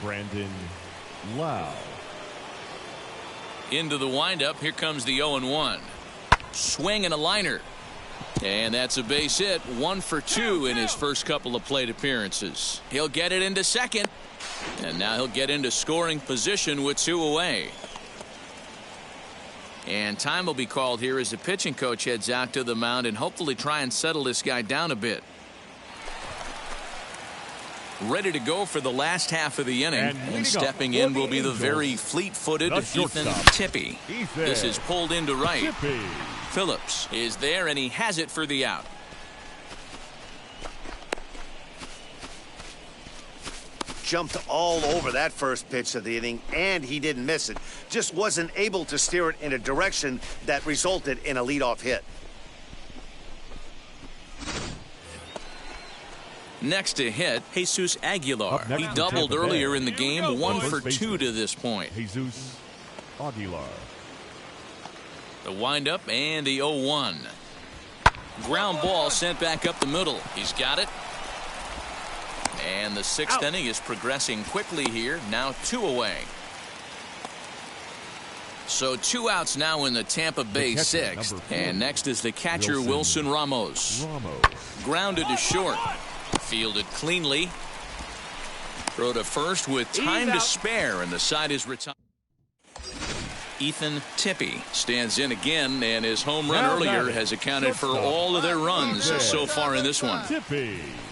Brandon Lau. Into the windup. Here comes the 0-1. Swing and a liner. And that's a base hit. 1 for 2 in his first couple of plate appearances. He'll get it into second. And now he'll get into scoring position with 2 away. And time will be called here as the pitching coach heads out to the mound and hopefully try and settle this guy down a bit. Ready to go for the last half of the inning. And stepping in will be the very fleet-footed Ethan Tippie. This is pulled into right. Phillips is there, and he has it for the out. Jumped all over that first pitch of the inning, and he didn't miss it. Just wasn't able to steer it in a direction that resulted in a leadoff hit. Next to hit, Jesus Aguilar. He doubled earlier in the game. 1 for 2 to this point. Jesus Aguilar. The windup and the 0-1. Ground ball sent back up the middle. He's got it. And the 6th inning is progressing quickly here. Now 2 away. So 2 outs now in the Tampa Bay 6th. And next is the catcher, Wilson Ramos. Grounded to short. Fielded cleanly. Throw to first with time to spare, and the side is retired. Ethan Tippie stands in again, and his home run earlier has accounted for all of their runs so far in this one.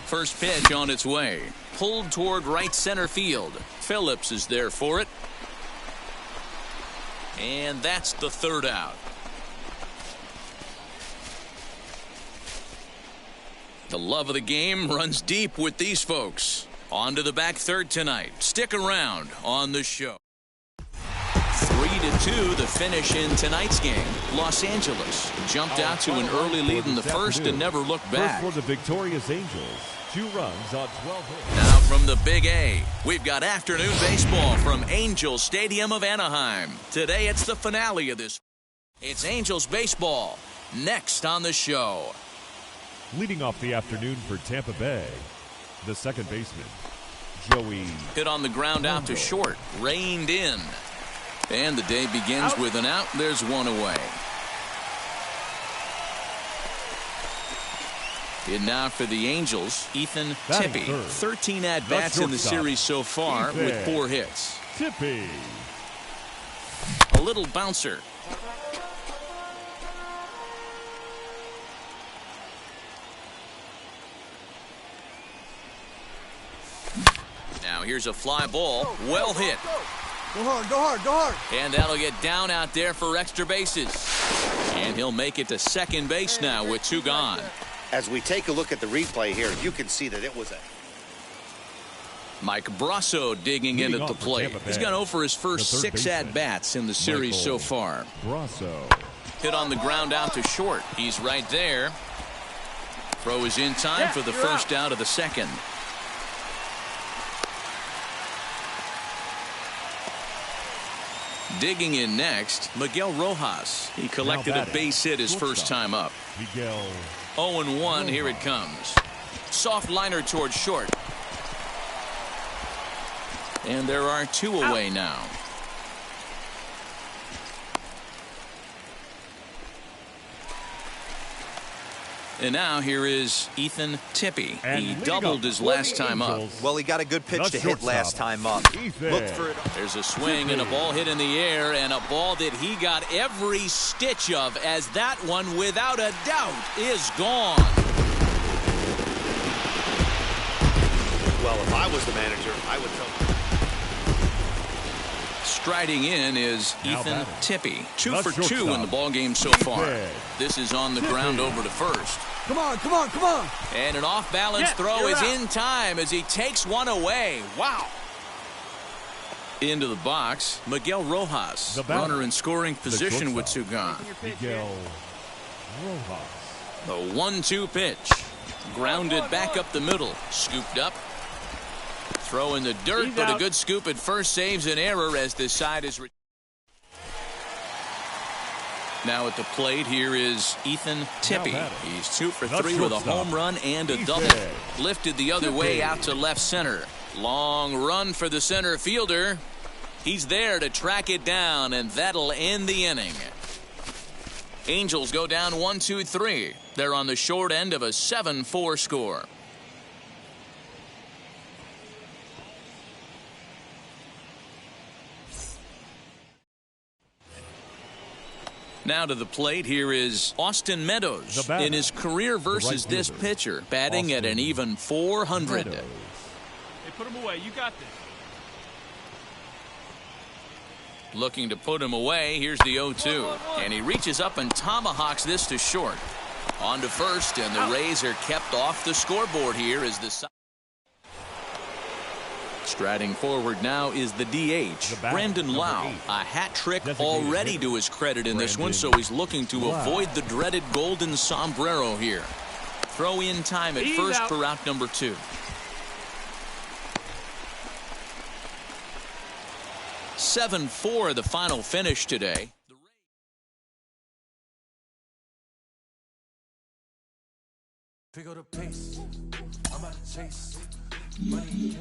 First pitch on its way. Pulled toward right center field. Phillips is there for it. And that's the 3rd out. The love of the game runs deep with these folks. On to the back third tonight. Stick around on the show. 3-2 the finish in tonight's game. Los Angeles jumped out to an early lead in the first and never looked back. First for the victorious Angels. 2 runs on 12 hits. Now from the Big A, we've got afternoon baseball from Angels Stadium of Anaheim. Today it's the finale of this. It's Angels baseball next on the show. Leading off the afternoon for Tampa Bay, the second baseman, Joey. Hit on the ground out to short. Reined in. And the day begins with an out. There's 1 away. And now for the Angels, Ethan Tippie. 13 at-bats in the series so far with 4 hits. Tippie. A little bouncer. Now here's a fly ball. Well hit. Go hard, go hard, go hard. And that'll get down out there for extra bases. And he'll make it to second base now with 2 gone. As we take a look at the replay here, you can see that it was a... Mike Brasso digging in at the plate. He's gone over his first 6 at-bats in the series so far. Brasso. Hit on the ground out to short. He's right there. Throw is in time for the first out of the second. Digging in next, Miguel Rojas. He collected a base hit his first time up. Miguel. 0-1, here it comes. Soft liner towards short. And there are 2 away now. And now here is Ethan Tippie. He doubled his last time up. Well, he got a good pitch to hit last time up. Looked for it. There's a swing and a ball hit in the air, and a ball that he got every stitch of, as that one, without a doubt, is gone. Well, if I was the manager, I would tell... Striding in is Ethan Tippie. 2 for 2 in the ballgame so far. This is on the ground over to first. Come on, come on, come on. And an off-balance throw is in time as he takes one away. Wow. Into the box, Miguel Rojas, runner in scoring position with 2 gone. Miguel Rojas. The 1-2 pitch. Grounded back up the middle. Scooped up. Throw in the dirt, but a good scoop at first saves an error as this side is... Now at the plate, here is Ethan Tippie. He's 2 for 3 with a home run and a double. Lifted the other way out to left center. Long run for the center fielder. He's there to track it down, and that'll end the inning. Angels go down 1-2-3. They're on the short end of a 7-4 score. Now to the plate, here is Austin Meadows in his career versus this pitcher, batting at an even 400. Hey, put him away. You got this. Looking to put him away. Here's the 0-2. And he reaches up and tomahawks this to short. On to first, and the Rays are kept off the scoreboard here as the... Striding forward now is the DH, Brandon Lau. A hat trick already to his credit in this one, so he's looking to avoid the dreaded golden sombrero here. Throw in time at first for out number 2. (7-4) the final finish today. Pick up the pace. I'm about to chase money.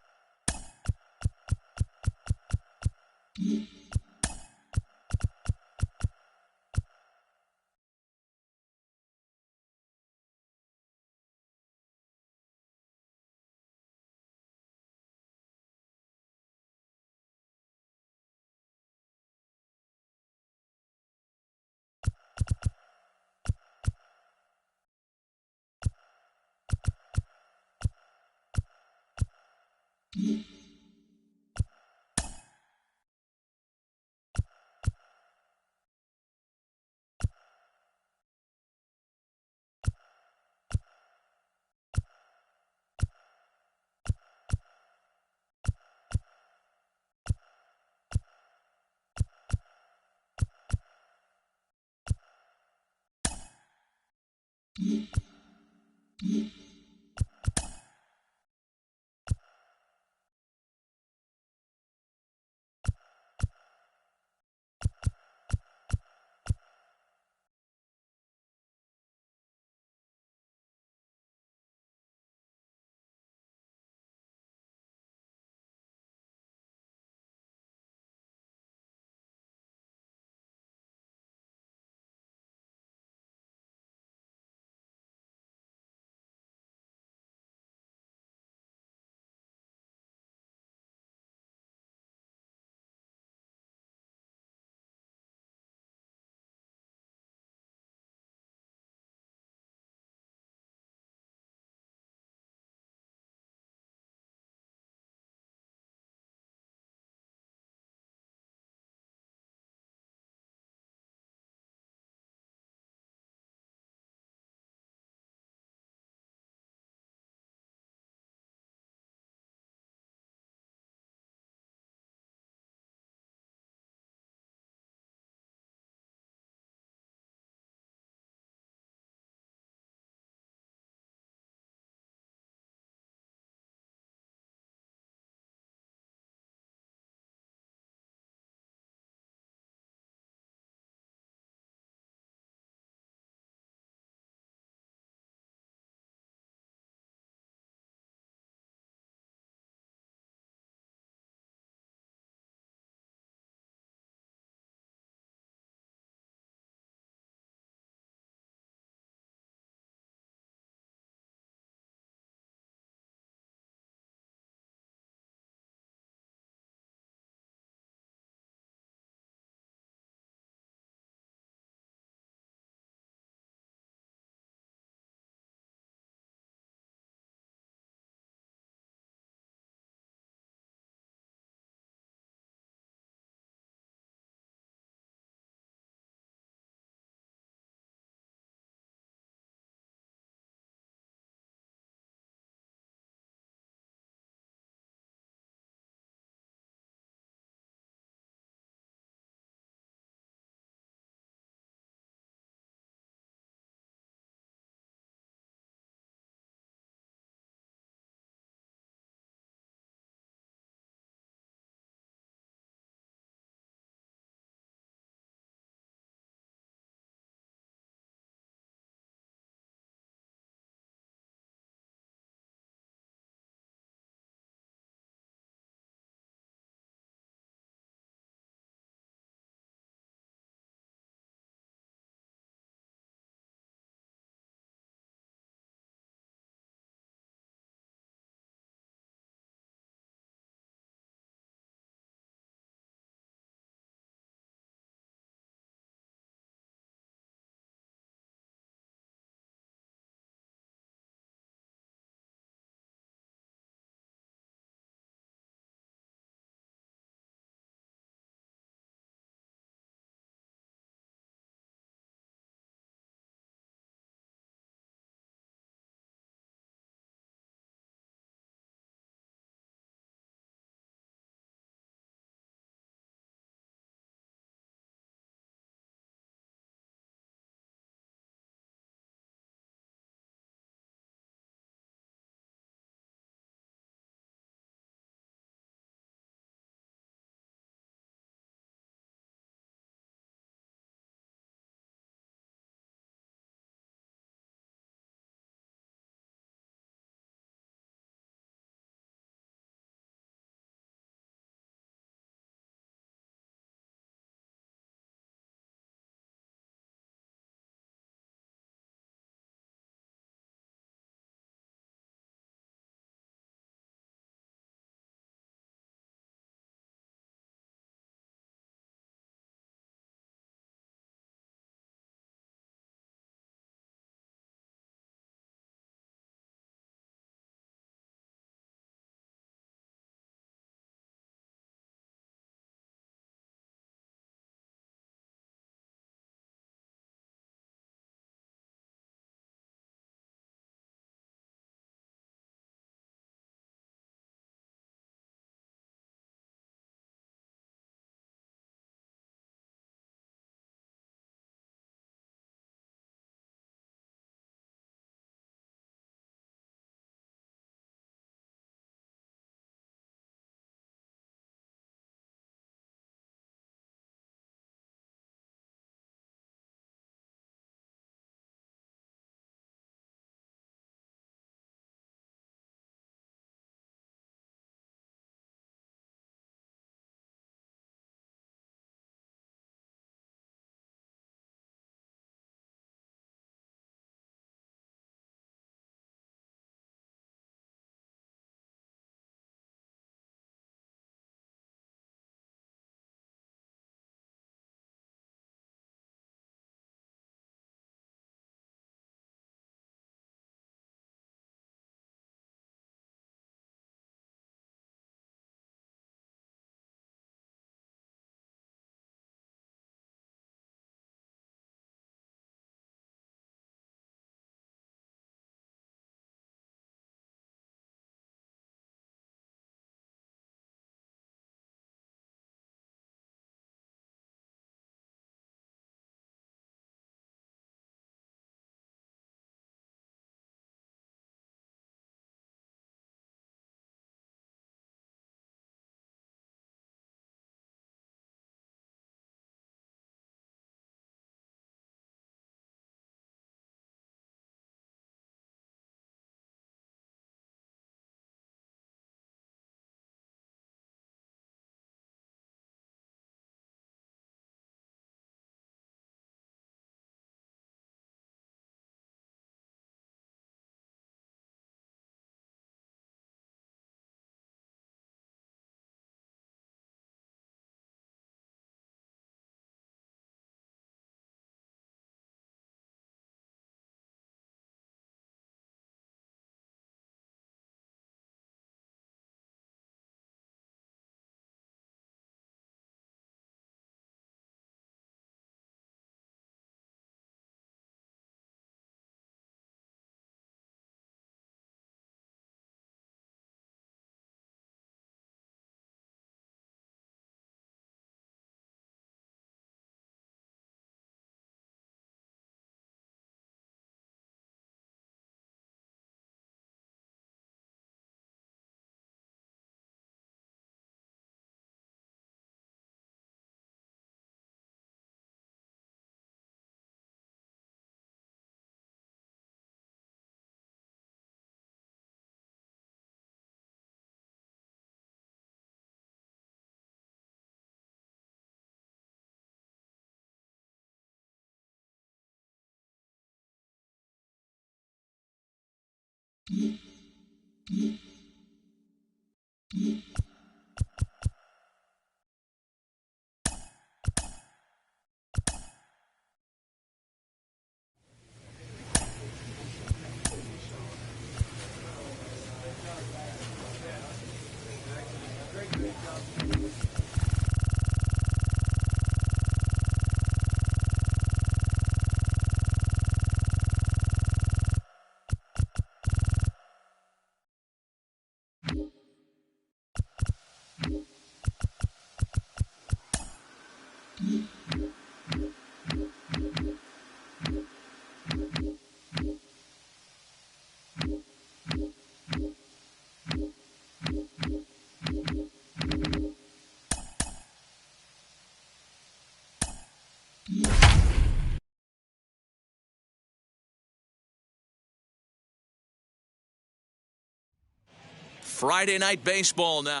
Friday Night Baseball now.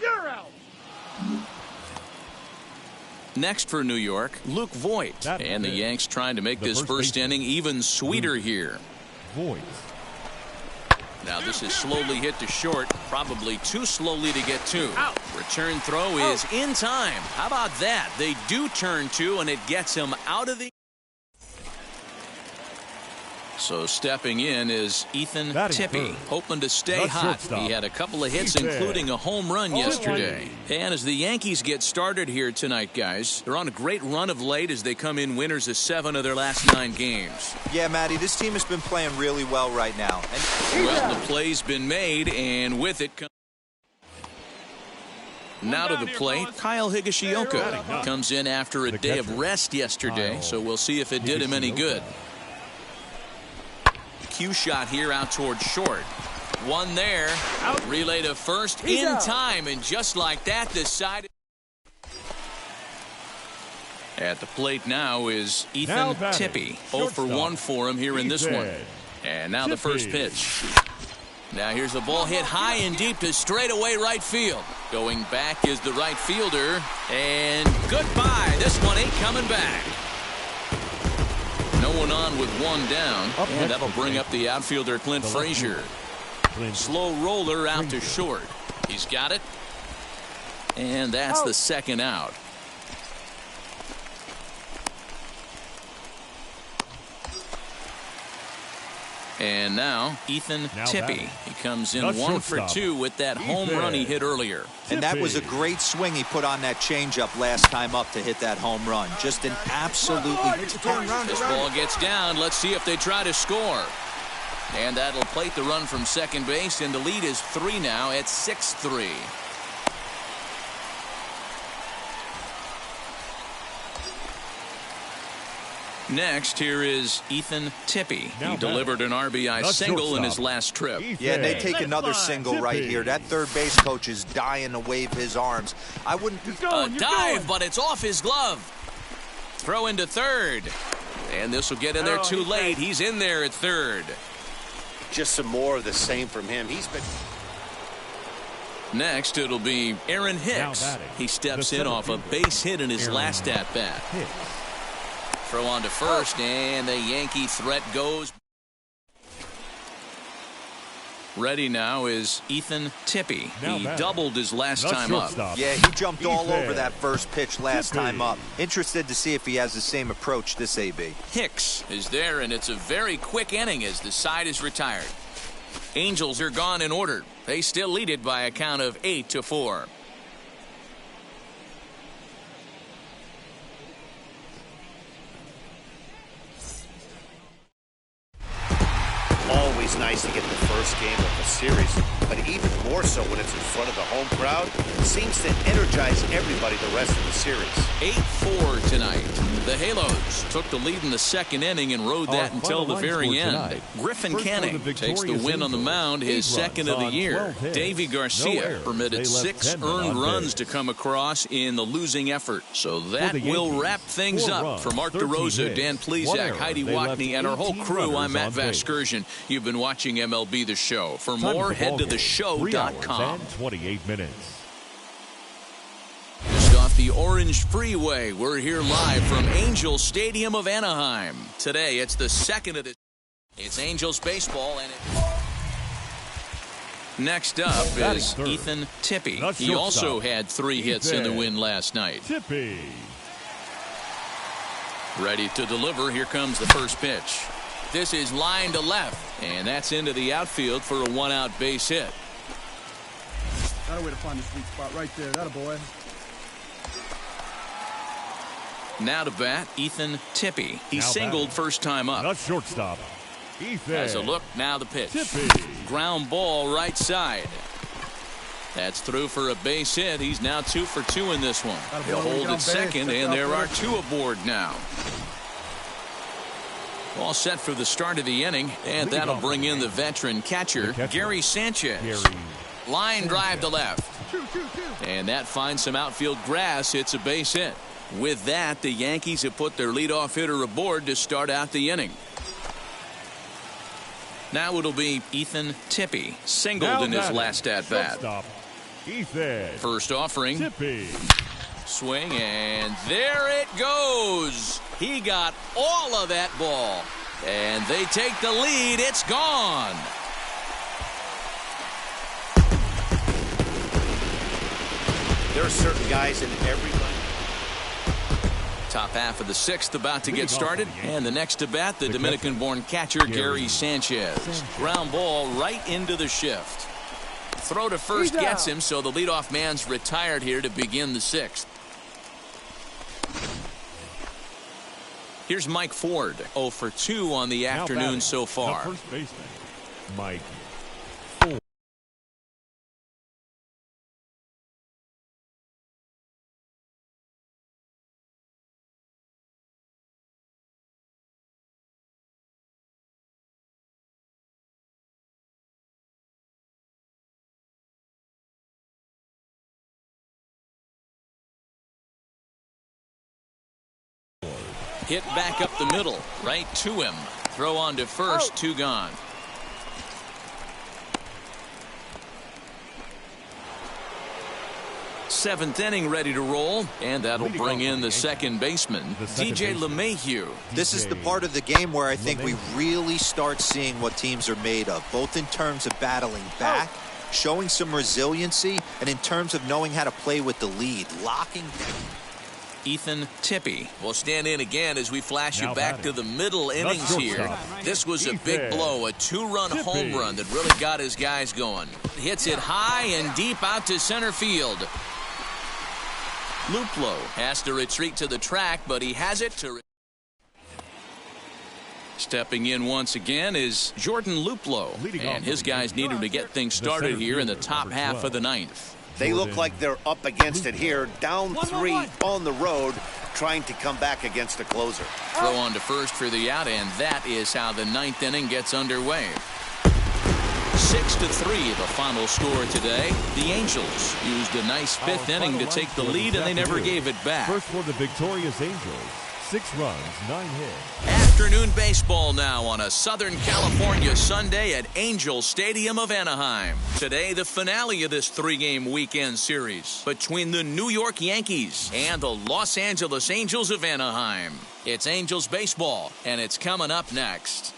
You're out. Next for New York, Luke Voigt. And the Yanks trying to make this first inning even sweeter here. Voigt. Now this is slowly hit to short, probably too slowly to get to. Return throw is in time. How about that? They do turn two, and it gets him out of the... So stepping in is Ethan Tippie, hoping to stay hot. He had a couple of hits, including a home run yesterday. And as the Yankees get started here tonight, guys, they're on a great run of late as they come in winners of 7 of their last 9 games. Yeah, Matty, this team has been playing really well right now. Well, the play's been made, and with it comes... Now to the plate, Kyle Higashioka comes in after a day of rest yesterday, so we'll see if it did him any good. Cue shot here out toward short. One there. Relay to first in time, and just like that, decided. At the plate now is Ethan Tippie. 0 for 1 for him here in this one. And now the first pitch. Now here's the ball hit high and deep to straightaway right field. Going back is the right fielder. And goodbye. This one ain't coming back. No one on with one down, and that'll bring up the outfielder Clint Frazier. Slow roller out to short. He's got it, and that's the second out. And now Ethan Tippie. He comes in 1 for 2 with that home run he hit earlier. And that was a great swing he put on that changeup last time up to hit that home run. Just an absolutely... This ball gets down. Let's see if they try to score. And that'll plate the run from second base, and the lead is 3 now at 6-3. Next, here is Ethan Tippie. He delivered an RBI single in his last trip. Yeah, and they take another single right here. That third base coach is dying to wave his arms. I wouldn't... A dive, but it's off his glove. Throw into third. And this will get in there too late. He's in there at third. Just some more of the same from him. He's been... Next, it'll be Aaron Hicks. He steps in off a base hit in his last at-bat. Throw on to first, and the Yankee threat goes. Ready now is Ethan Tippie. He doubled his last time up. Yeah, he jumped all over that first pitch last time up. Interested to see if he has the same approach this AB. Hicks is there, and it's a very quick inning as the side is retired. Angels are gone in order. They still lead it by a count of 8-4. Always nice to get the first game of the series, but even more so when it's in front of the home crowd. It seems to energize everybody the rest of the series. 8-4 tonight. The Halos took the lead in the second inning and rode that until the very end. Griffin Canning takes the win on the mound, his second of the year. Davy Garcia permitted 6 earned runs to come across in the losing effort. So that will wrap things up. For Mark DeRosa, Dan Plesac, Heidi Watney, and our whole crew, I'm Matt Vasgersian. You've been watching MLB The Show. For more, head to theshow.com. 28 minutes. Just off the Orange Freeway, we're here live from Angel Stadium of Anaheim. Today, it's the second of the It's Angels baseball, and next up is Ethan Tippy. He also had 3 hits in the win last night. Tippy. Ready to deliver. Here comes the first pitch. This is line to left, and that's into the outfield for a 1-out base hit. Got a way to find the sweet spot right there. That a boy. Now to bat, Ethan Tippy. He singled first time up. Not shortstop. Ethan. Has a look. Now the pitch. Tippy. Ground ball right side. That's through for a base hit. He's now 2 for 2 in this one. He'll hold at second, and there are 2 aboard now. All set for the start of the inning, and that'll bring in the veteran catcher, Gary Sanchez. Line drive to left. And that finds some outfield grass. It's a base hit. With that, the Yankees have put their leadoff hitter aboard to start out the inning. Now it'll be Ethan Tippy, singled in his last at-bat. Ethan. First offering. Tippy. Swing, and there it goes. He got all of that ball. And they take the lead. It's gone. There are certain guys in every line. Top half of the 6th about to get started, and the next to bat, the Dominican-born catcher Gary Sanchez. Ground ball right into the shift. Throw to first gets him, so the leadoff man's retired here to begin the 6th. Here's Mike Ford, 0 for 2 on the afternoon so far. The first baseman, Mike Ford. Hit back up the middle, right to him. Throw on to first, 2 gone. Seventh inning ready to roll, and that'll bring in the second baseman, DJ LeMahieu. This is the part of the game where I think we really start seeing what teams are made of, both in terms of battling back, showing some resiliency, and in terms of knowing how to play with the lead, locking down. Ethan Tippy will stand in again as we flash you back to the middle innings here. This was a big blow, a 2-run home run that really got his guys going. Hits it high and deep out to center field. Luplow has to retreat to the track, but he has it to... Stepping in once again is Jordan Luplow, and his guys need him to get things started here in the top half of the 9th. They look like they're up against it here, down 3 on the road, trying to come back against a closer. Throw on to first for the out, and that is how the 9th inning gets underway. 6-3 the final score today. The Angels used a nice 5th inning to take the lead, and they never gave it back. First for the victorious Angels. 6 runs, 9 hits. Afternoon baseball now on a Southern California Sunday at Angel Stadium of Anaheim. Today, the finale of this 3-game weekend series between the New York Yankees and the Los Angeles Angels of Anaheim. It's Angels baseball, and it's coming up next.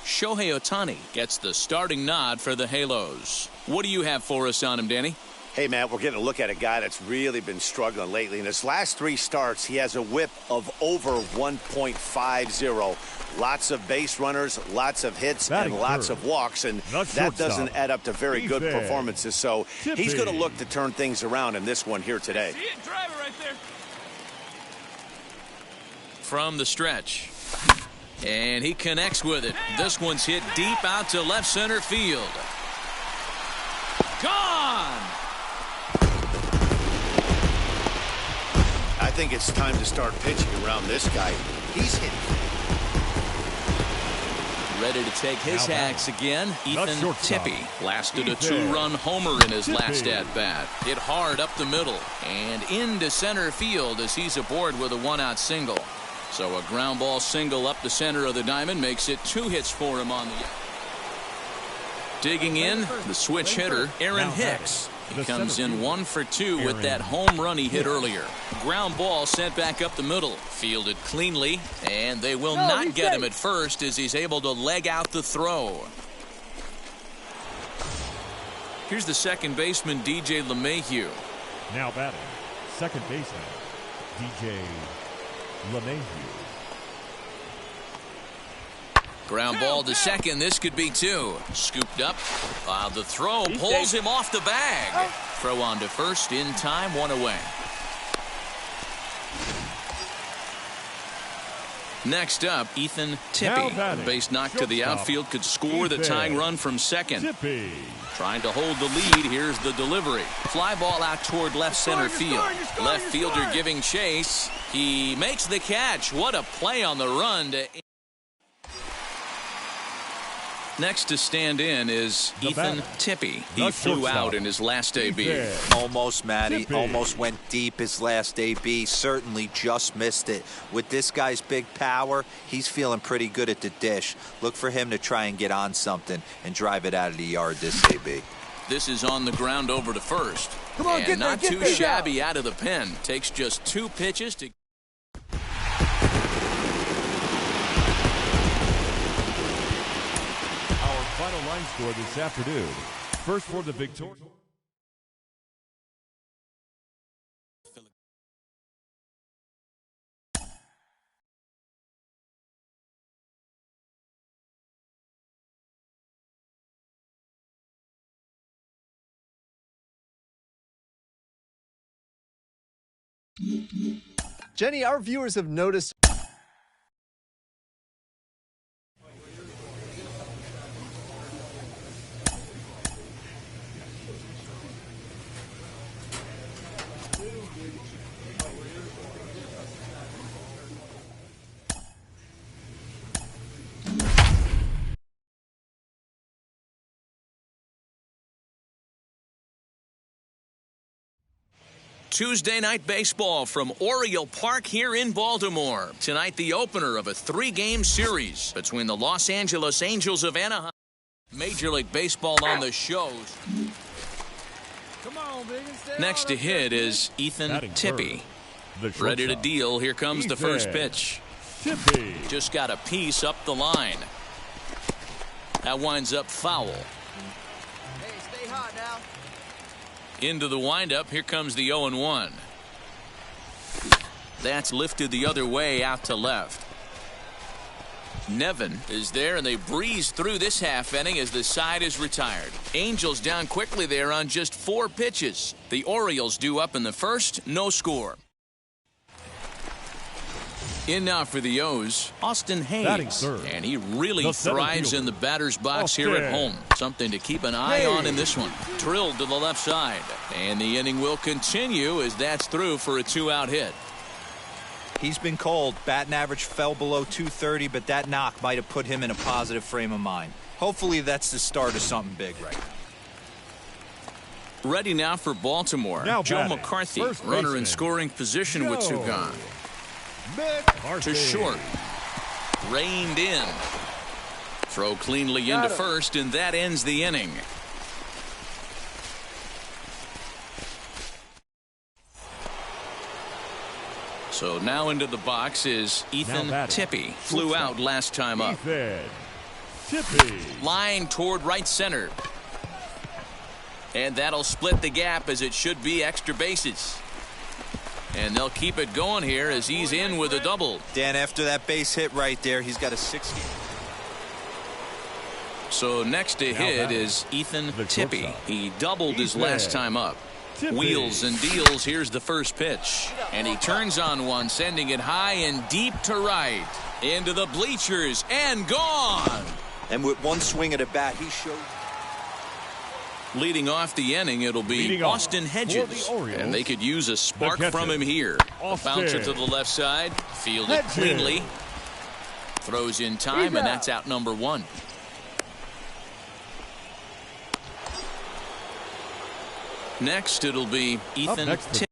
Shohei Ohtani gets the starting nod for the Halos. What do you have for us on him, Danny? Hey, Matt, we're getting a look at a guy that's really been struggling lately. In his last 3 starts, he has a whip of over 1.50. Lots of base runners, lots of hits, and lots of walks, and that doesn't add up to very good performances. So he's going to look to turn things around in this one here today. See it, drive it right there. From the stretch. And he connects with it. This one's hit deep out to left center field. Gone! I think it's time to start pitching around this guy. He's hitting. Ready to take his hacks again. Ethan Tippy lasted a 2-run homer in his last at-bat. Hit hard up the middle and into center field as he's aboard with a 1-out single. So a ground ball single up the center of the diamond makes it 2 hits for him on the... Digging in, the switch hitter, Aaron Hicks. He comes in 1 for 2 with that home run he hit earlier. Ground ball sent back up the middle. Fielded cleanly, and they will not get him at first as he's able to leg out the throw. Here's the second baseman, DJ LeMahieu. Now batting, second baseman, DJ LeMahieu. Ground ball to second. This could be 2. Scooped up. The throw pulls him off the bag. Throw on to first in time, 1 away. Next up, Ethan Tippy. Base knock to the outfield could score the tying run from second. Tippy. Trying to hold the lead. Here's the delivery. Fly ball out toward left center field. Left fielder giving chase. He makes the catch. What a play on the run to... Next to stand in is Ethan Tippy. He flew out in his last AB. Almost, Matty. Almost went deep his last AB. Certainly just missed it. With this guy's big power, he's feeling pretty good at the dish. Look for him to try and get on something and drive it out of the yard this AB. This is on the ground over to first. Come on, and not too shabby out of the pen. Takes just 2 pitches to... Final line score this afternoon. First for the Victoria. Jenny, our viewers have noticed. Tuesday night baseball from Oriole Park here in Baltimore. Tonight, the opener of a 3-game series between the Los Angeles Angels of Anaheim. Major League Baseball on the shows. Next to hit is Ethan Tippy. Ready to deal. Here comes the first pitch. Tippy. Just got a piece up the line. That winds up foul. Hey, stay hot now. Into the windup. Here comes the 0-1. That's lifted the other way out to left. Nevin is there, and they breeze through this half inning as the side is retired. Angels down quickly there on just 4 pitches. The Orioles due up in the first, no score. In now for the O's, Austin Hayes. And he really thrives in the batter's box here at home. Something to keep an eye on in this one. Drilled to the left side. And the inning will continue as that's through for a 2-out hit. He's been cold. Batting average fell below 230, but that knock might have put him in a positive frame of mind. Hopefully that's the start of something big right now. Ready now for Baltimore. Joe McCarthy, runner in scoring position with 2 gone. To short. Reined in. Throw cleanly into first, and that ends the inning. So now into the box is Ethan Tippy. Flew out last time up. Tippy. Line toward right center. And that'll split the gap as it should be extra bases. And they'll keep it going here as he's in with a double. Dan, after that base hit right there, he's got a 60. So next to hit is Ethan Tippy. He doubled his last time up. Wheels and deals. Here's the first pitch. And he turns on one, sending it high and deep to right. Into the bleachers and gone. And with one swing at a bat, he showed. Leading off the inning, it'll be Austin Hedges. And they could use a spark from him here. Bouncer to the left side. Fielded cleanly. Throws in time, and that's out number 1. Next, it'll be Ethan Tippy.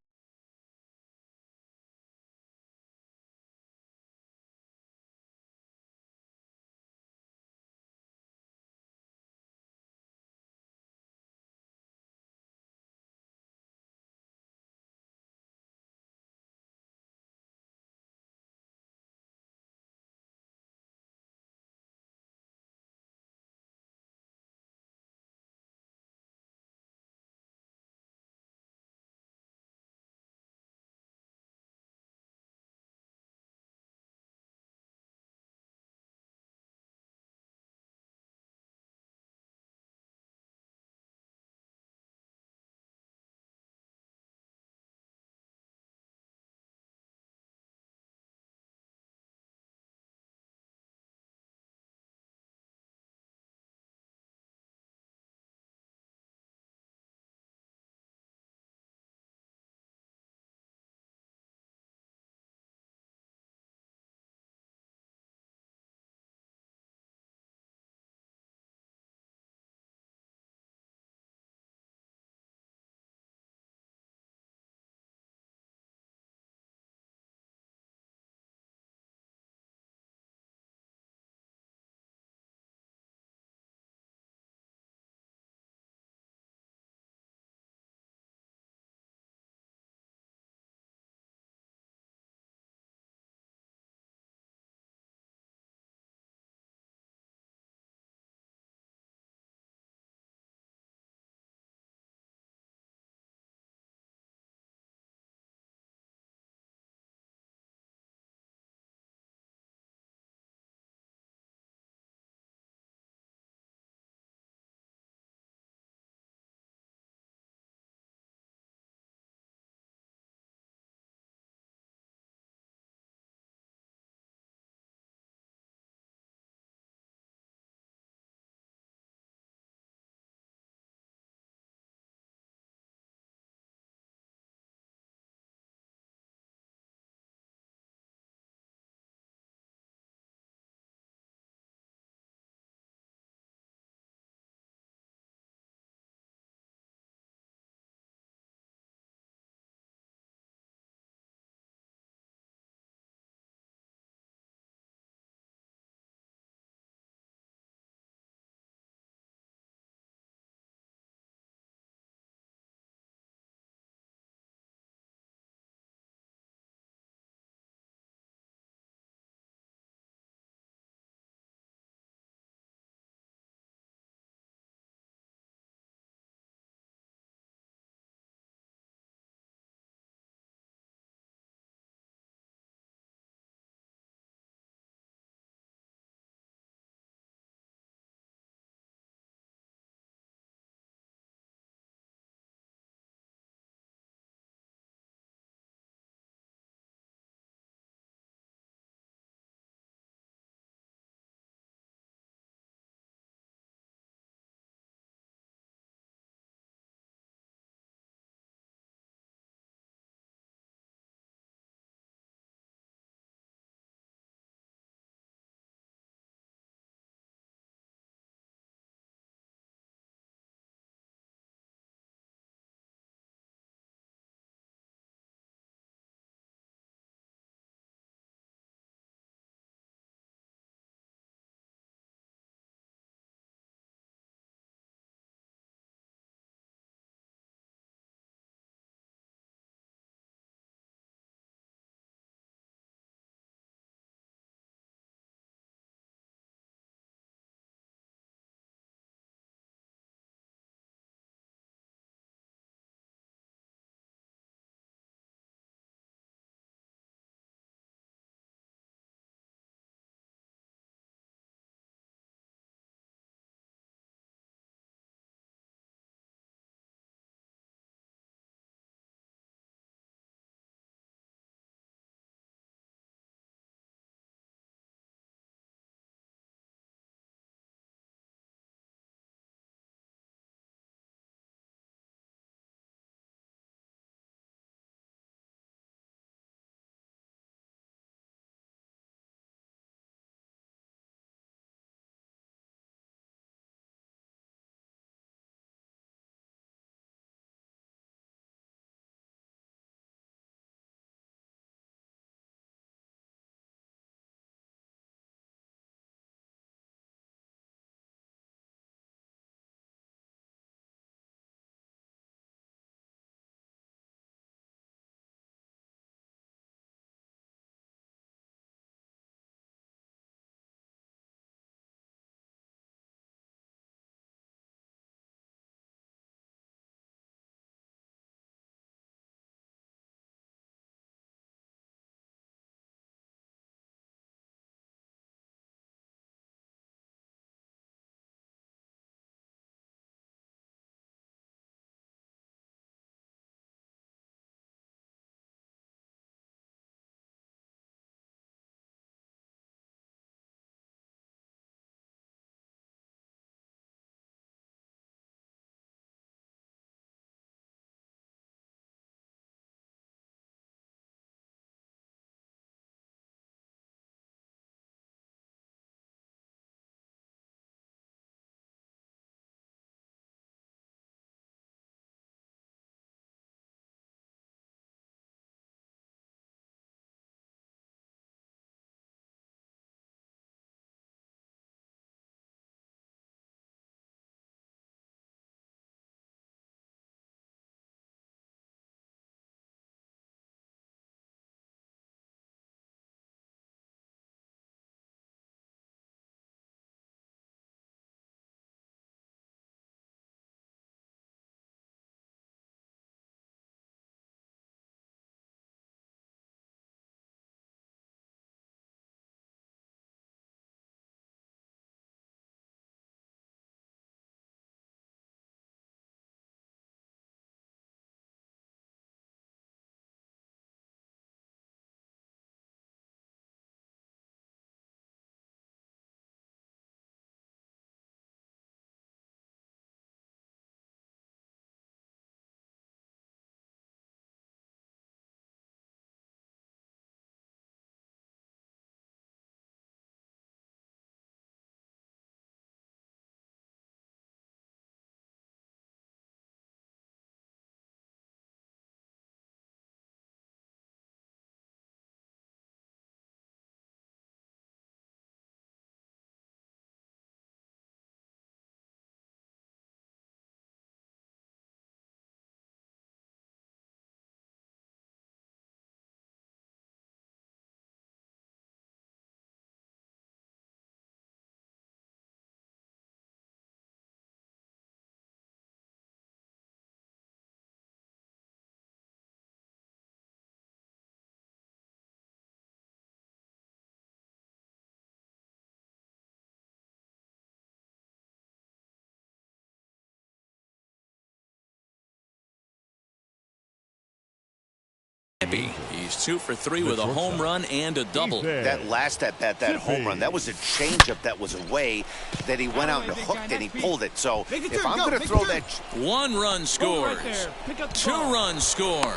Tippy. He's 2 for 3 with a home run and a double. That last at bat, that home run, that was a changeup that was away that he went out and hooked and he pulled it. So if I'm going to throw that... 1 run scores. 2 runs score.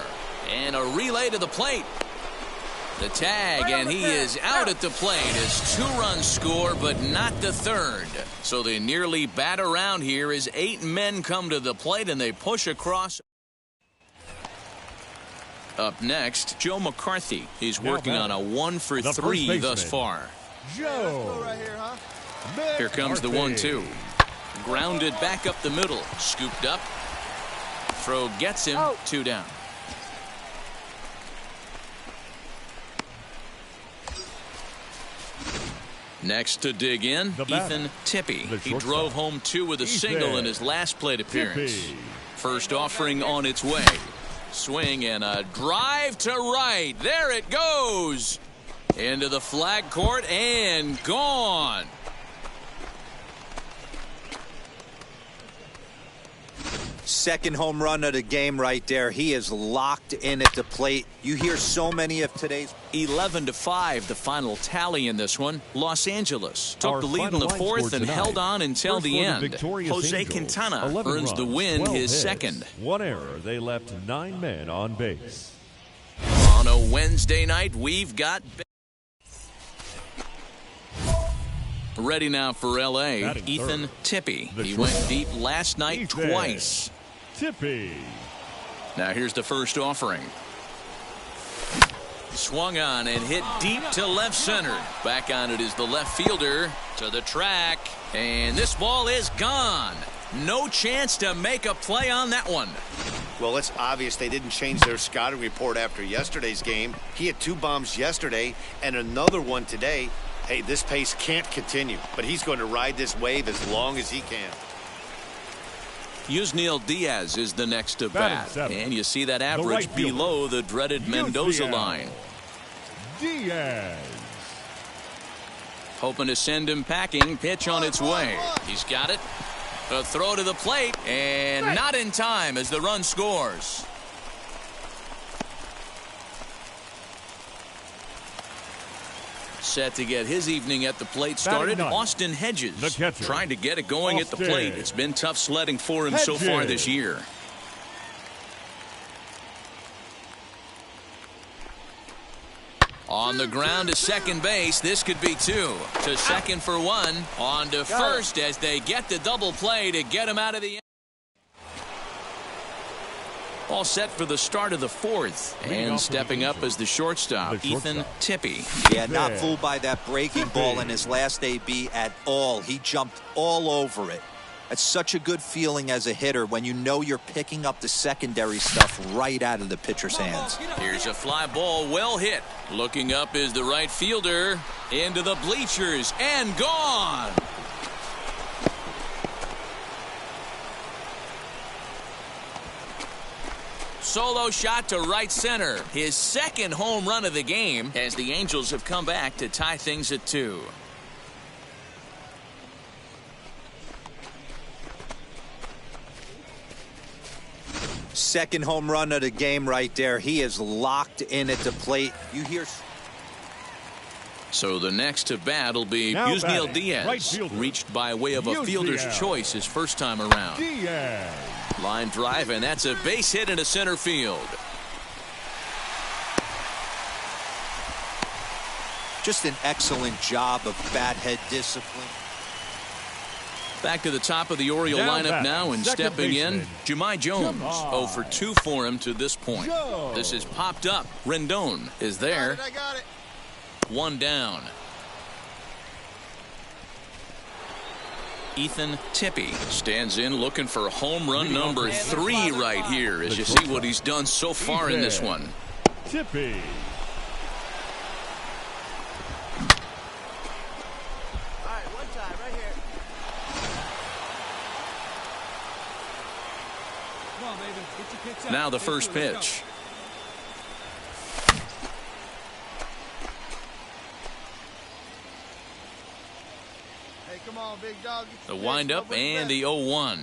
And a relay to the plate. The tag, and he is out at the plate as 2 runs score, but not the third. So they nearly bat around here as 8 men come to the plate and they push across. Up next, Joe McCarthy. He's working on a 1 for 3 thus far. Joe. Here comes the 1-2. Grounded back up the middle. Scooped up. Throw gets him. 2 down. Next to dig in, Ethan Tippy. He drove home 2 with a single in his last plate appearance. First offering on its way. Swing and a drive to right. There it goes. Into the flag court and gone. Second home run of the game right there. He is locked in at the plate. You hear so many of today's... 11-5, the final tally in this one. Los Angeles took the lead in the 4th and held on until the end. Jose Quintana earns the win, his second. 1 error. They left 9 men on base. On a Wednesday night, we've got... Ready now for L.A., Ethan Tippy. He went deep last night twice. Tippy. Now here's the first offering. Swung on and hit deep to left center. Back on it is the left fielder to the track. And this ball is gone. No chance to make a play on that one. Well, it's obvious they didn't change their scouting report after yesterday's game. He had 2 bombs yesterday and another one today. Hey, this pace can't continue, but he's going to ride this wave as long as he can. Yusniel Diaz is the next to bat, and you see that average below the dreaded Mendoza line. Diaz. Hoping to send him packing. Pitch on its way. He's got it. A throw to the plate, and not in time as the run scores. Set to get his evening at the plate started. Austin Hedges trying to get it going at the plate. It's been tough sledding for him so far this year. On the ground to second base. This could be 2. To second for 1. On to first as they get the double play to get him out of the end. All set for the start of the 4th. And stepping up as the shortstop, Ethan Tippy. Yeah, not fooled by that breaking ball in his last AB at all. He jumped all over it. That's such a good feeling as a hitter when you know you're picking up the secondary stuff right out of the pitcher's hands. Here's a fly ball, well hit. Looking up is the right fielder. Into the bleachers and gone. Solo shot to right center. His second home run of the game as the Angels have come back to tie things at 2. Second home run of the game right there. He is locked in at the plate. You hear... So the next to bat will be Yusniel Diaz. Reached by way of a fielder's choice his first time around. Diaz. Line drive, and that's a base hit into center field. Just an excellent job of bat head discipline. Back to the top of the Oriole lineup now, and stepping in, Jahmai Jones. 0 for 2 for him to this point. This is popped up. Rendon is there. I got it. 1 down. Ethan Tippy stands in looking for home run number 3 right here as you see what he's done so far in this one. Tippy. All right, one time right here. Come on, baby. Get your pitch out. Now the first pitch. Come on, big dog. The windup and the 0-1.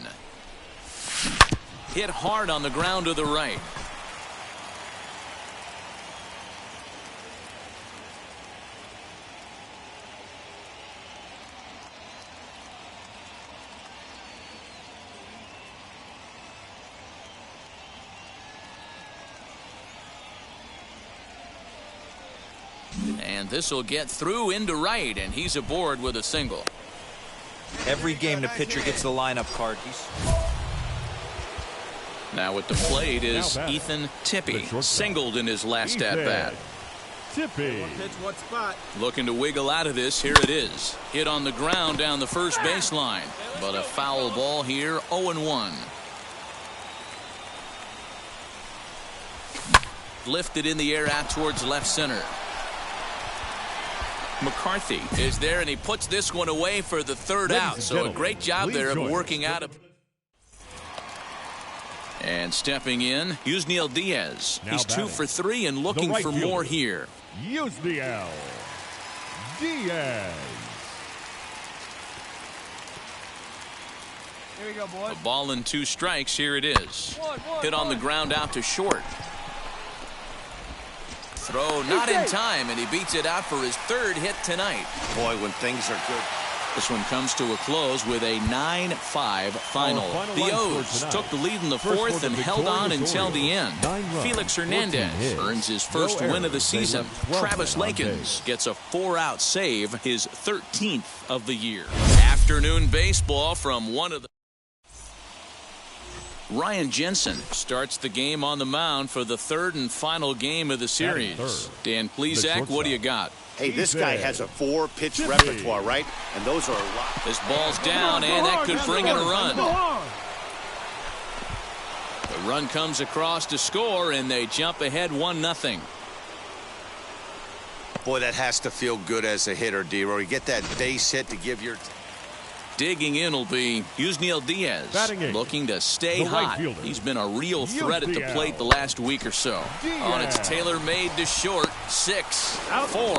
Hit hard on the ground to the right. And this will get through into right, and he's aboard with a single. Every game the pitcher gets the lineup card. Now at the plate is Ethan Tippy, singled in his last at-bat. Tippy. One pitch, one spot. Looking to wiggle out of this. Here it is. Hit on the ground down the first baseline. But a foul ball here, 0-1. Lifted in the air out towards left center. McCarthy is there, and he puts this one away for the third out. So a great job there of working out of. And stepping in, Yusniel Diaz. He's 2 for 3 and looking for more here. Yusniel Diaz. Here we go, boys. A ball and 2 strikes. Here it is. Hit on the ground out to short. Throw not in time, and he beats it out for his 3rd hit tonight. Boy, when things are good. This one comes to a close with a 9-5 final. The O's took the lead in the 4th and held on until the end. Felix Hernandez earns his first win of the season. Travis Lakins gets a 4-out save, his 13th of the year. Afternoon baseball from one of the. Ryan Jensen starts the game on the mound for the 3rd and final game of the series. Dan Plesac, what do you got? Hey, this guy has a 4-pitch repertoire, right? And those are a lot. This ball's down, and that could bring in a run. The run comes across to score, and they jump ahead 1-0. Boy, that has to feel good as a hitter, D-Roy. You get that base hit to give your. Digging in will be Yusniel Diaz, looking to stay hot. He's been a real threat at the plate the last week or so. On its tailor-made to short, 6, 4,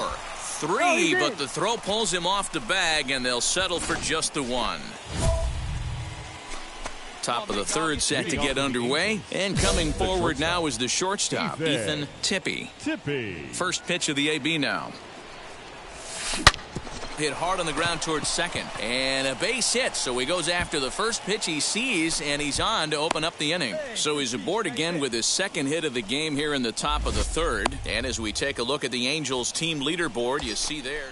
3, but the throw pulls him off the bag, and they'll settle for just the 1. Top of the 3rd set to get underway, and coming forward now is the shortstop, Ethan Tippy. First pitch of the AB now. Hit hard on the ground towards second, and a base hit, so he goes after the first pitch he sees, and he's on to open up the inning. So he's aboard again with his 2nd hit of the game here in the top of the 3rd. And as we take a look at the Angels team leaderboard, you see there.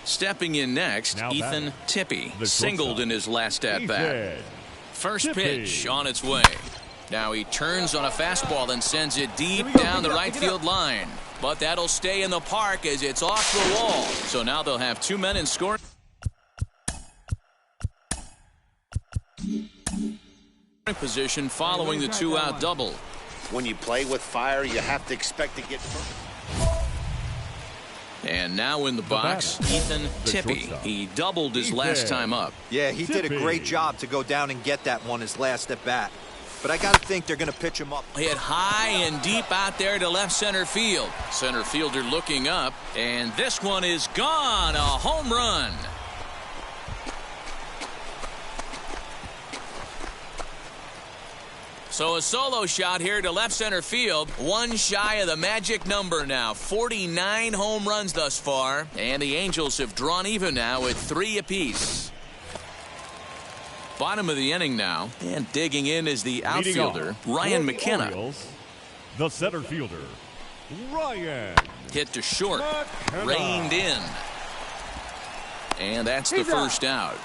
Stepping in next, Ethan Tippy, singled in his last at-bat. First pitch on its way. Now he turns on a fastball and sends it deep down the right field line. But that'll stay in the park as it's off the wall. So now they'll have 2 men in scoring position following the 2-out double. When you play with fire, you have to expect to get. And now in the box, Ethan Tippy. He doubled his last time up. Yeah, he did a great job to go down and get that one his last at bat. But I got to think they're going to pitch him up. Hit high and deep out there to left center field. Center fielder looking up, and this one is gone. A home run. So a solo shot here to left center field. 1 shy of the magic number now. 49 home runs thus far, and the Angels have drawn even now at 3 apiece. Bottom of the inning now, and digging in is the outfielder, Ryan McKenna. Orioles, the center fielder, Ryan. Hit to short, reined in. And that's the first out.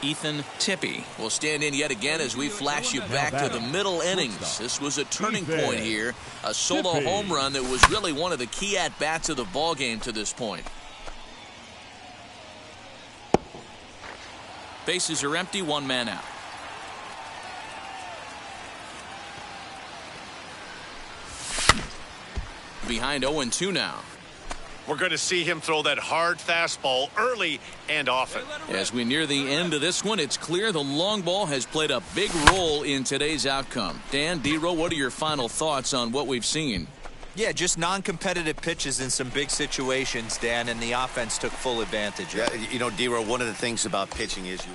Ethan Tippy will stand in yet again as we flash you back to the middle innings. This was a turning point here, a solo home run that was really one of the key at-bats of the ballgame to this point. Bases are empty, 1 man out. Behind 0-2 now. We're going to see him throw that hard fastball early and often. As we near the end of this one, it's clear the long ball has played a big role in today's outcome. Dan, D-Row, what are your final thoughts on what we've seen? Yeah, just non-competitive pitches in some big situations, Dan, and the offense took full advantage. Yeah, you know, D-Row, one of the things about pitching is you.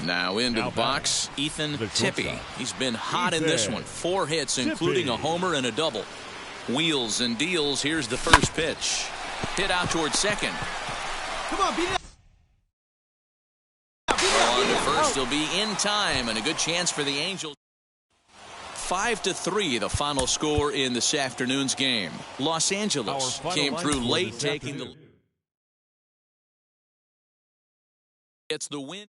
Now into the box, Ethan Tippy. He's been hot in this one. 4 hits, including a homer and a double. Wheels and deals. Here's the first pitch. Hit out towards second. Come on, beat it. On to first. He'll be in time, and a good chance for the Angels. 5-3, the final score in this afternoon's game. Los Angeles came through late, taking the... It's the win.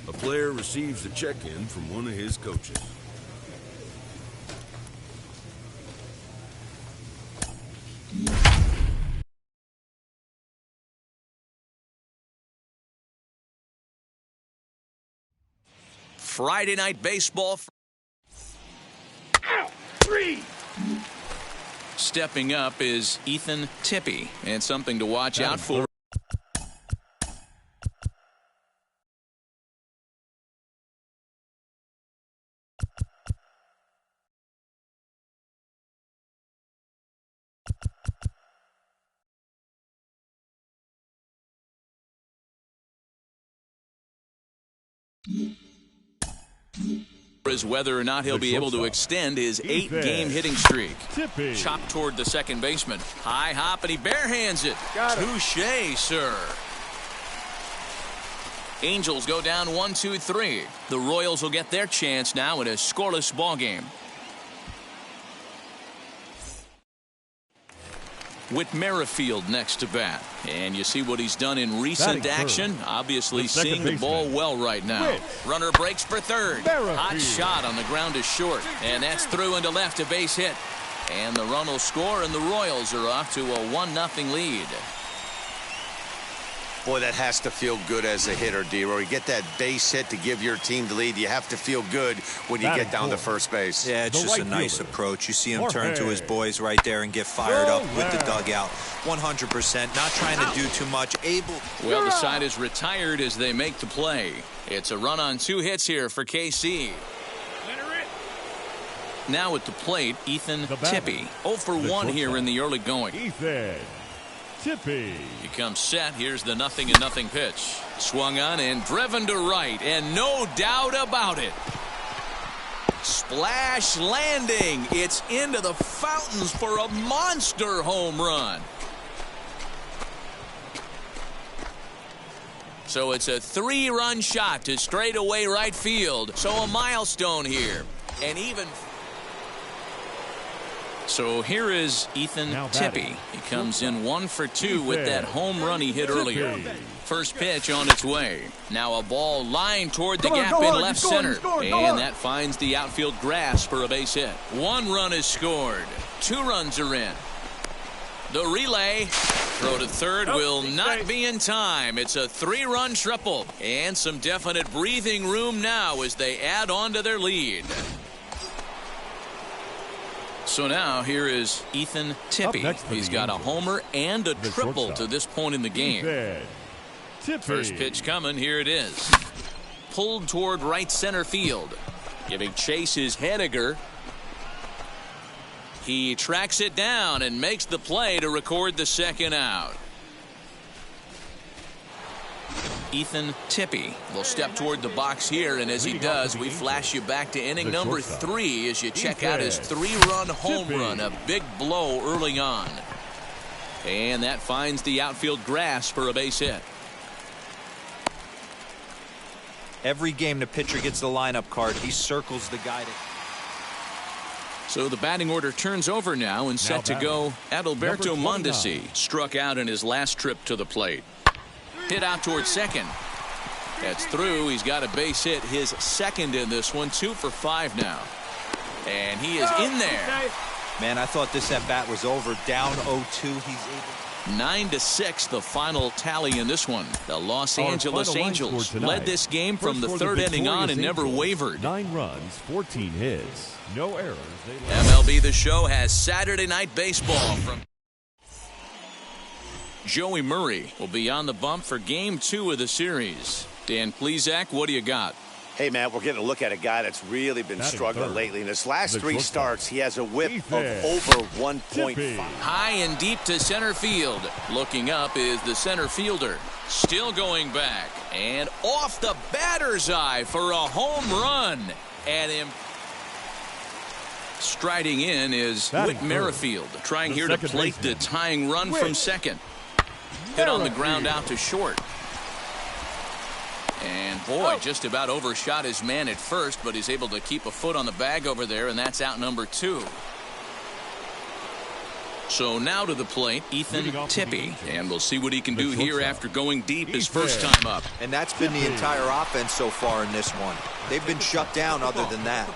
A player receives a check-in from one of his coaches. Friday night baseball. Stepping up is Ethan Tippie, and something to watch out for. Is whether or not he'll be able to extend his 8-game hitting streak. Tippie. Chopped toward the second baseman. High hop, and he barehands it. Touche, sir. Angels go down 1-2-3. The Royals will get their chance now in a scoreless ball game. Whit Merrifield next to bat. And you see what he's done in recent action. Obviously seeing the ball well right now. Runner breaks for third. Hot shot on the ground is short. And that's through into left, a base hit. And the run will score, and the Royals are off to a 1-0 lead. Boy, that has to feel good as a hitter, D-Roy. You get that base hit to give your team the lead. You have to feel good when you get down to first base. Yeah, it's just a nice approach. You see him turn to his boys right there and get fired up with the dugout. 100%, not trying to do too much. Well, the side is retired as they make the play. It's a run on 2 hits here for KC. Now at the plate, Ethan Tippie. 0 for 1 here in the early going. Ethan Tippie. He comes set. Here's the 0-0 pitch. Swung on and driven to right, and no doubt about it. Splash landing. It's into the fountains for a monster home run. So it's a 3-run shot to straightaway right field. So a milestone here. And even... So here is Ethan Tippie. He comes in 1 for 2 with that home run he hit earlier. First pitch on its way. Now a ball lined toward the gap in left center. And that finds the outfield grass for a base hit. 1 run is scored. 2 runs are in. The relay. Throw to third will not be in time. It's a 3-run triple. And some definite breathing room now as they add on to their lead. So now here is Ethan Tippie. He's got a homer and a triple to this point in the game. First pitch coming. Here it is. Pulled toward right center field. Giving chase is Hediger. He tracks it down and makes the play to record the second out. Ethan Tippy will step toward the box here, and as he does, we flash you back to inning number 3 as you check out his 3-run home run, a big blow early on. And that finds the outfield grass for a base hit. Every game the pitcher gets the lineup card, he circles the guy. So the batting order turns over now and set to go. Adalberto Mondesi struck out in his last trip to the plate. Hit out towards second. That's through. He's got a base hit, his second in this one. 2 for 5 now. And he is in there. Man, I thought this at bat was over. Down 0-2. He's able. 9-6 the final tally in this one. The Los Angeles Angels led this game from the third inning on and never wavered. 9 runs, 14 hits, no errors. MLB The Show has Saturday Night Baseball from Joey Murray will be on the bump for game 2 of the series. Dan Plesac, what do you got? Hey, man, we're getting a look at a guy that's really been struggling lately. In his last 3 starts, he has a whip of over 1.5. High and deep to center field. Looking up is the center fielder. Still going back. And off the batter's eye for a home run. And striding in is Whit Merrifield, trying here to plate the tying run from second. Hit on the ground out to short. And boy, just about overshot his man at first, but he's able to keep a foot on the bag over there, and that's out number 2. So now to the plate, Ethan Tippy, and we'll see what he can do here after going deep his first time up. And that's been the entire offense so far in this one. They've been shut down other than that.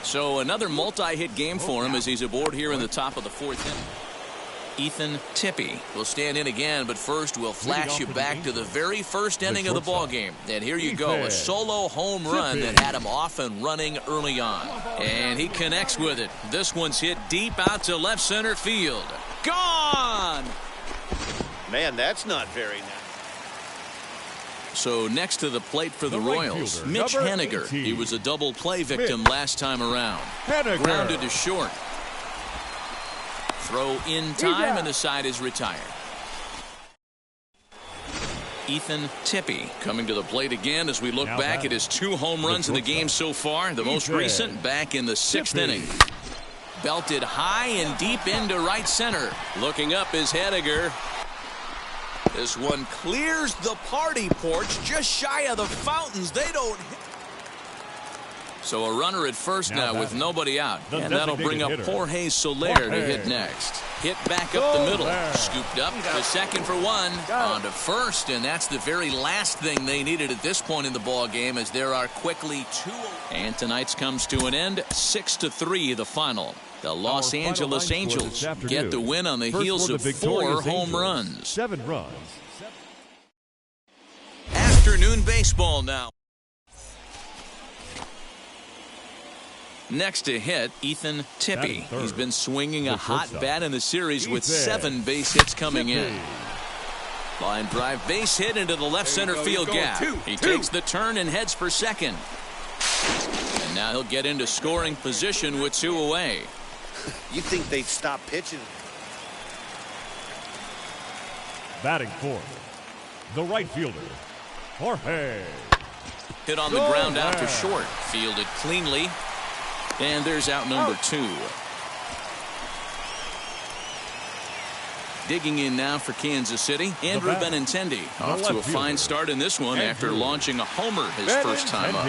So another multi-hit game for him as he's aboard here in the top of the 4th inning. Ethan Tippy will stand in again, but first we'll flash you back to the very first inning of the ball game. And here you go, a solo home run that had him off and running early on. And he connects with it. This one's hit deep out to left center field. Gone! Man, that's not very nice. So next to the plate for the Royals, Mitch Haniger. He was a double play victim last time around. Grounded to short. Throw in time, and the side is retired. Ethan Tippy coming to the plate again as we look back at his 2 home runs in the game so far. The most recent back in the 6th inning. Belted high and deep into right center. Looking up is Haniger. This one clears the party porch just shy of the fountains. They don't hit. So a runner at first now with nobody out. And that'll bring up Jorge Soler to hit next. Hit back up the middle. Scooped up to second for 1. On to first, and that's the very last thing they needed at this point in the ball game, as there are quickly 2. And tonight's comes to an end. 6-3 the final. The Los Angeles Angels get the win on the heels of 4 home runs. 7 runs. Afternoon baseball now. Next to hit, Ethan Tippy. He's been swinging a hot bat in the series with 7 base hits coming in. Line drive base hit into the left center field gap. He takes the turn and heads for second. And now he'll get into scoring position with 2 away. You'd think they'd stop pitching. Batting fourth, the right fielder, Jorge. Hit on the ground out to short. Fielded cleanly. And there's out number 2. Digging in now for Kansas City, Andrew Benintendi. Off to a fine start in this one after launching a homer his first time up.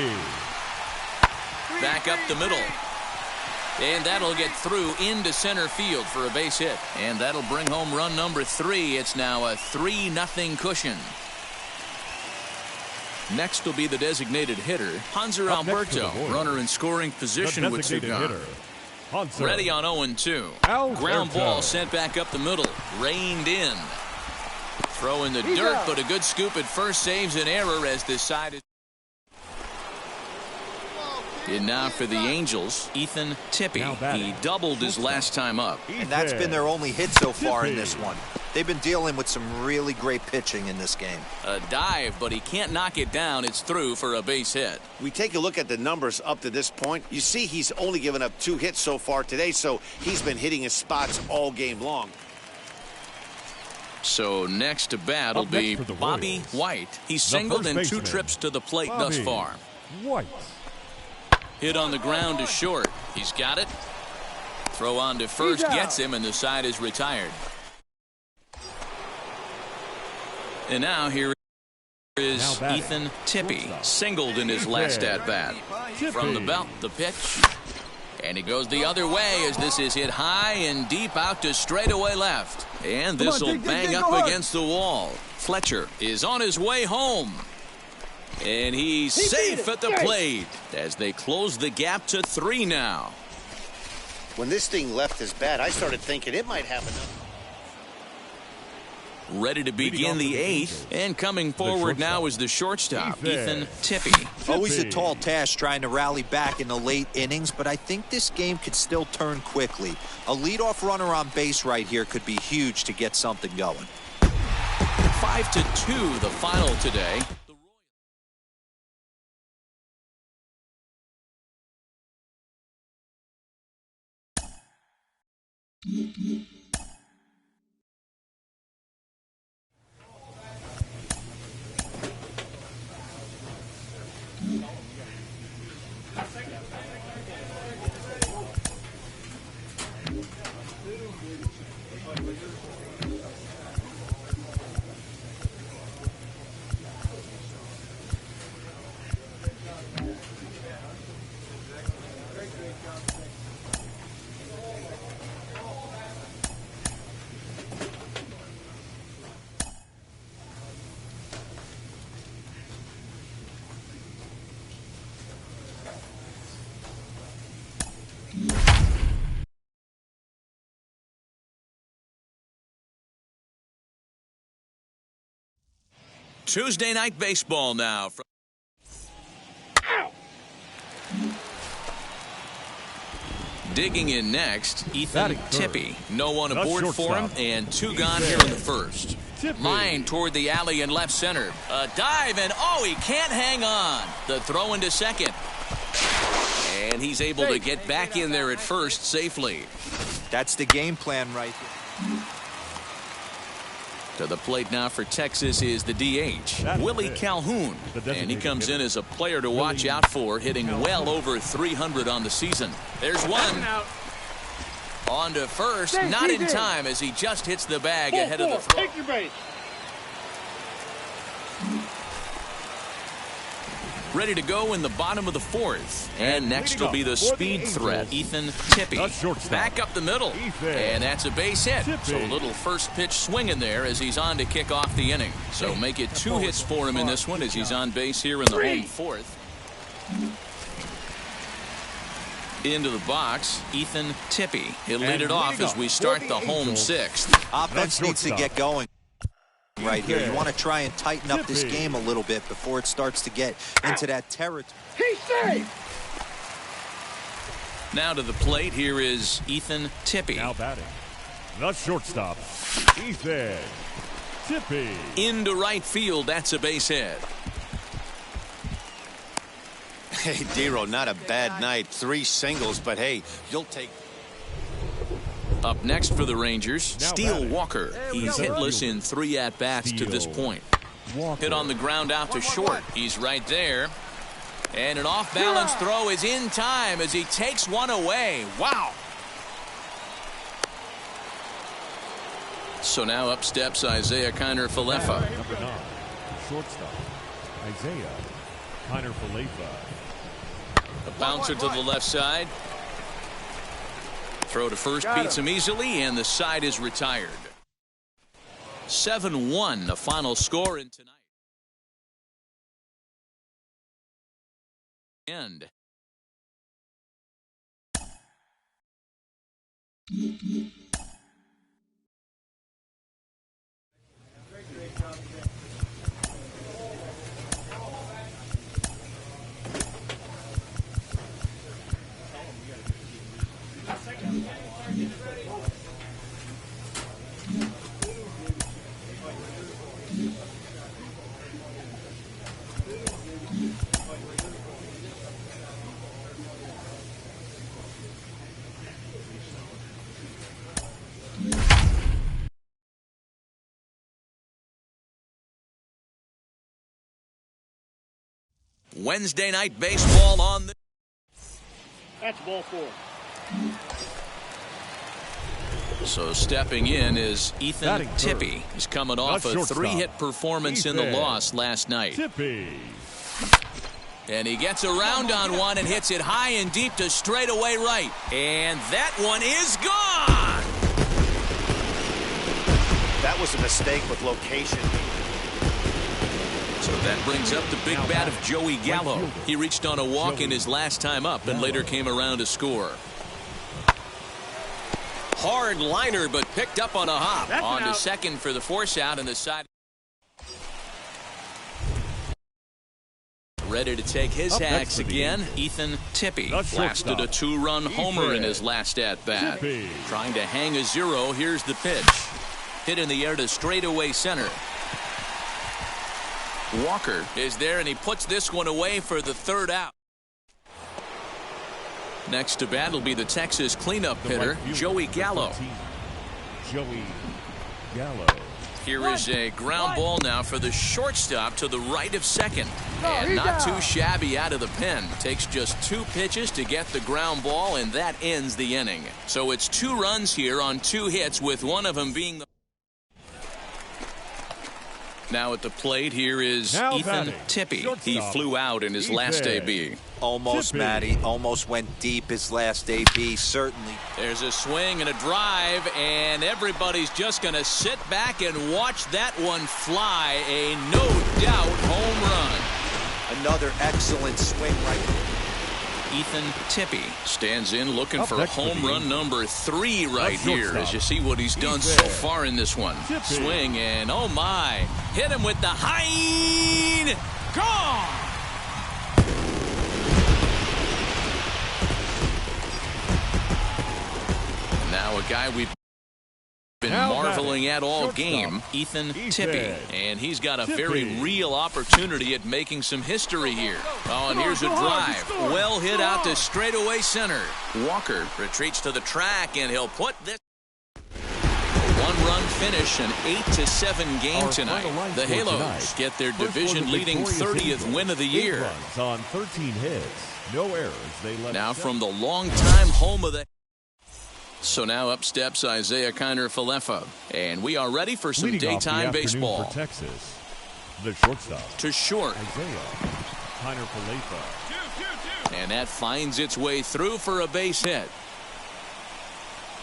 Back up the middle. And that'll get through into center field for a base hit. And that'll bring home run number 3. It's now a 3-0 cushion. Next will be the designated hitter, Hanser Alberto, runner in scoring position with 2 gone. Ready on 0-2. Ground ball sent back up the middle, reined in. Throw in the dirt, but a good scoop at first saves an error as this side is. And now for the Angels, Ethan Tippy. He doubled his last time up. And that's been their only hit so far in this one. They've been dealing with some really great pitching in this game. A dive, but he can't knock it down. It's through for a base hit. We take a look at the numbers up to this point. You see he's only given up 2 hits so far today, so he's been hitting his spots all game long. So next to bat will be Bobby White. He's singled in 2 trips to the plate thus far. White. Hit on the ground to short. He's got it. Throw on to first gets him, and the side is retired. And now here is Ethan Tippy, singled in his last at-bat. From the belt, the pitch. And he goes the other way as this is hit high and deep out to straightaway left. And this will bang up against the wall. Fletcher is on his way home. And he's safe at the plate as they close the gap to 3 now. When this thing left his bat, I started thinking it might have enough. Ready to begin the 8th, and coming forward now is the shortstop, Ethan Tippy. Always a tall task trying to rally back in the late innings, but I think this game could still turn quickly. A leadoff runner on base right here could be huge to get something going. 5-2 the final today. Tuesday night baseball now. Digging in next, Ethan Tippy. No one aboard for him, and 2 gone here in the first. Line toward the alley in left center. A dive, and oh, he can't hang on. The throw into second. And he's able to get back in there at first safely. That's the game plan right here. To the plate now for Texas is the DH, Willie Calhoun. And he comes in as a player to watch out for, hitting well over 300 on the season. There's one. On to first, not in time as he just hits the bag ahead of the throw. Take your base. Ready to go in the bottom of the 4th. And next will be the speed threat, Ethan Tippy. Back up the middle. And that's a base hit. So a little first pitch swinging there as he's on to kick off the inning. So make it 2 hits for him in this one as he's on base here in the home 4th. Into the box, Ethan Tippy. He'll lead it off as we start the home 6th. Offense needs to get going right here. You want to try and tighten up this game a little bit before it starts to get into that territory. He's safe. Now to the plate, here is Ethan Tippy. Now batting, the shortstop, Ethan Tippy. Into right field, that's a base hit. Hey, Dero, not a bad night. 3 singles, but hey, you'll take. Up next for the Rangers, Steele Walker. He's hitless in 3 at-bats to this point. Hit on the ground out to short. He's right there. And an off-balance throw is in time as he takes one away. Wow. So now up steps Isaiah Kiner-Falefa. Number 9, shortstop, Isaiah Kiner-Falefa. A bouncer to the left side. Throw to first beats him easily, and the side is retired. 7-1, the final score in tonight. End. Wednesday night baseball on the... That's ball 4. So stepping in is Ethan Tippie. He's coming off a 3-hit performance in the loss last night. Tippie. And he gets around on one and hits it high and deep to straightaway right. And that one is gone! That was a mistake with location. So that brings up the big bat of Joey Gallo. He reached on a walk in his last time up and later came around to score. Hard liner, but picked up on a hop. On to second for the force out and the side. Ready to take his hacks again. Ethan Tippie blasted a 2-run homer in his last at-bat. Trying to hang a 0. Here's the pitch. Hit in the air to straightaway center. Walker is there, and he puts this one away for the 3rd out. Next to bat will be the Texas cleanup hitter, Joey Gallo. Joey Gallo. Here is a ground ball now for the shortstop to the right of second. And not too shabby out of the pen. Takes just 2 pitches to get the ground ball, and that ends the inning. So it's 2 runs here on 2 hits, with one of them being the... Now at the plate, here is Ethan Tippie. He flew out in his last AB. Almost, Matty. Almost went deep his last AB, certainly. There's a swing and a drive, and everybody's just going to sit back and watch that one fly. A no-doubt home run. Another excellent swing right there. Ethan Tippie stands in looking for home run number 3 right here, as you see what he's done so far in this one. Swing, and oh my, hit him with the hind. Gone! Now a guy we've been marveling at all game, Ethan Tippie, and he's got a very real opportunity at making some history here. Oh, and here's a drive. Well hit out to straightaway center. Walker retreats to the track, and he'll put this. 1-run finish, an 8-7 game tonight. The Halos get their division-leading 30th win of the year. On 13 hits, no errors. They left now from the longtime home of the... So now up steps Isaiah Kiner-Falefa, and we are ready for some daytime baseball. For Texas, the shortstop to short. Isaiah Kiner-Falefa, and that finds its way through for a base hit.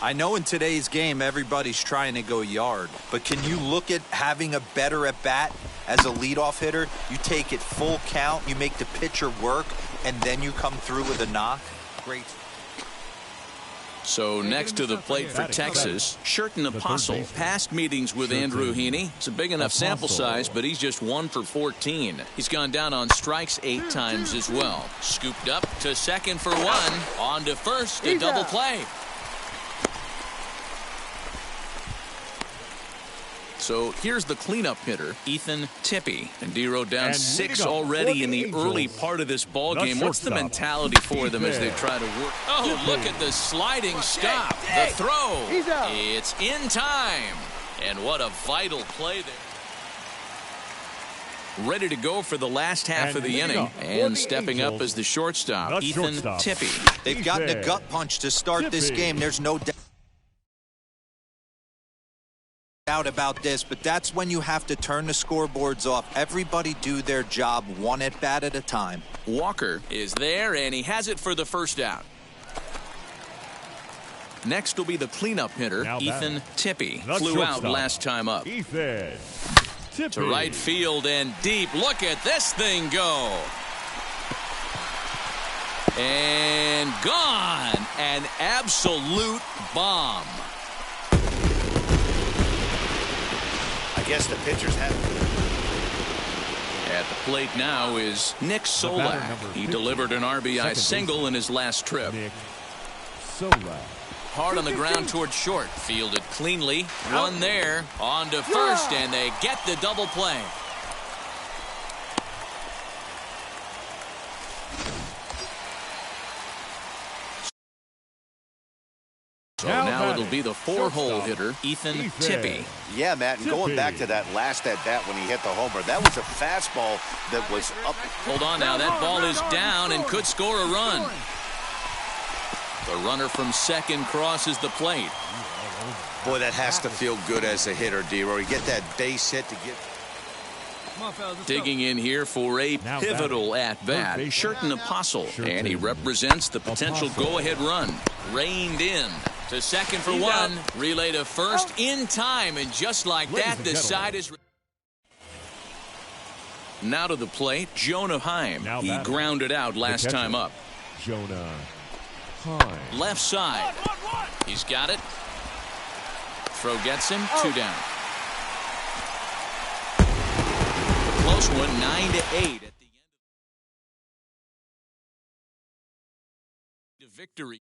I know in today's game everybody's trying to go yard, but can you look at having a better at bat as a leadoff hitter? You take it full count, you make the pitcher work, and then you come through with a knock. Great. So next to the plate for Texas, Sherten Apostle. Past meetings with Andrew Heaney. It's a big enough sample size, but he's just 1 for 14. He's gone down on strikes 8 times as well. Scooped up to second for 1. On to first, a double play. So here's the cleanup hitter, Ethan Tippie. And Dero down 6 already in the early part of this ball game. What's the mentality for them as they try to work? Oh, look at the sliding stop. The throw. It's in time. And what a vital play there. Ready to go for the last half of the inning. And stepping up as the shortstop, Ethan Tippie. They've gotten a gut punch to start this game. There's no doubt about this, but that's when you have to turn the scoreboards off. Everybody do their job 1 at bat at a time. Walker is there, and he has it for the first out. Next will be the cleanup hitter, Ethan Tippie. Flew out last time up. Ethan Tippie. To right field and deep. Look at this thing go. And gone. An absolute bomb. I guess the pitchers have. At the plate now is Nick Solak. He delivered an RBI single in his last trip. Nick Solak. Hard on the ground toward short. Fielded cleanly. Run there. On to first, and they get the double play. So now So it'll be the 4-hole hitter, Ethan Tippy. Yeah, Matt, and going back to that last at-bat when he hit the homer, that was a fastball that was up. Hold on now, that ball is down and could score a run. The runner from second crosses the plate. Boy, that has to feel good as a hitter, D-Roy. You get that base hit to get... Digging in here for a pivotal at-bat, Sherten Apostle, and he represents the potential go-ahead run. Reined in to second for one, relay to first in time, and just like that, the side is... Now to the plate, Jonah Heim. He grounded out last time up. Jonah Heim. Left side. He's got it. Throw gets him, 2 down. Close one, 9-8 at the end of victory.